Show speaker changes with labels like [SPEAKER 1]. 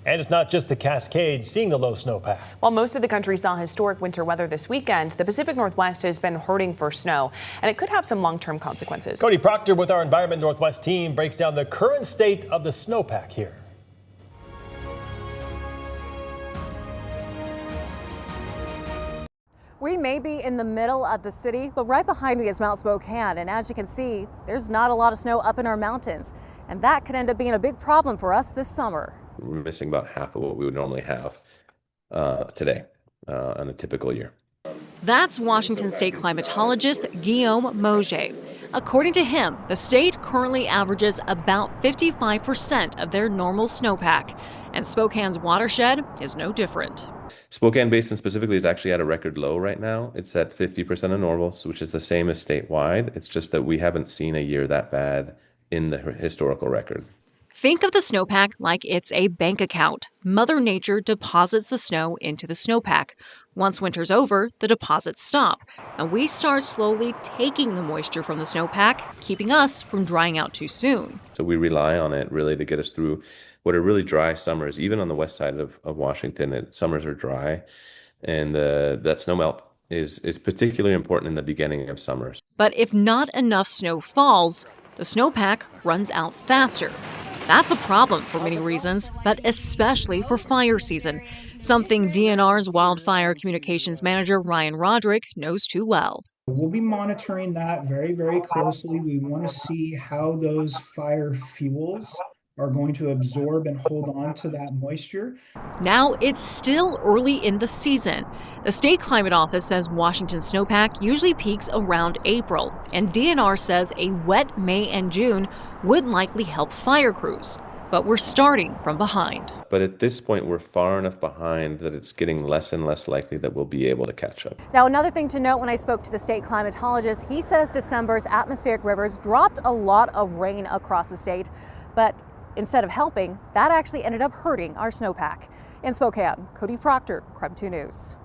[SPEAKER 1] And it's not just the Cascades seeing the low snowpack.
[SPEAKER 2] While most of the country saw historic winter weather this weekend, the Pacific Northwest has been hurting for snow, and it could have some long-term consequences.
[SPEAKER 1] Cody Proctor with our Environment Northwest team breaks down the current state of the snowpack here.
[SPEAKER 3] We may be in the middle of the city, but right behind me is Mount Spokane, and as you can see, there's not a lot of snow up in our mountains, and that could end up being a big problem for us this summer.
[SPEAKER 4] We're missing about half of what we would normally have today on a typical year.
[SPEAKER 5] That's Washington State climatologist Guillaume Mauger. According to him, the state currently averages about 55% of their normal snowpack, and Spokane's watershed is no different.
[SPEAKER 4] Spokane Basin specifically is actually at a record low right now. It's at 50% of normal, which is the same as statewide. It's just that we haven't seen a year that bad in the historical record.
[SPEAKER 5] Think of the snowpack like it's a bank account. Mother Nature deposits the snow into the snowpack. Once winter's over, the deposits stop, and we start slowly taking the moisture from the snowpack, keeping us from drying out too soon.
[SPEAKER 4] So we rely on it really to get us through what are really dry summers. Even on the west side of Washington, summers are dry, and that snowmelt is particularly important in the beginning of summers.
[SPEAKER 5] But if not enough snow falls, the snowpack runs out faster. That's a problem for many reasons, but especially for fire season, something DNR's wildfire communications manager Ryan Roderick knows too well.
[SPEAKER 6] We'll be monitoring that very, very closely. We want to see how those fire fuels are going to absorb and hold on to that moisture.
[SPEAKER 5] Now it's still early in the season. The state climate office says Washington snowpack usually peaks around April, and DNR says a wet May and June would likely help fire crews. But we're starting from behind.
[SPEAKER 4] But at this point, we're far enough behind that it's getting less and less likely that we'll be able to catch up.
[SPEAKER 3] Now, another thing to note when I spoke to the state climatologist, he says December's atmospheric rivers dropped a lot of rain across the state, but instead of helping, that actually ended up hurting our snowpack. In Spokane, Cody Proctor, KREM 2 News.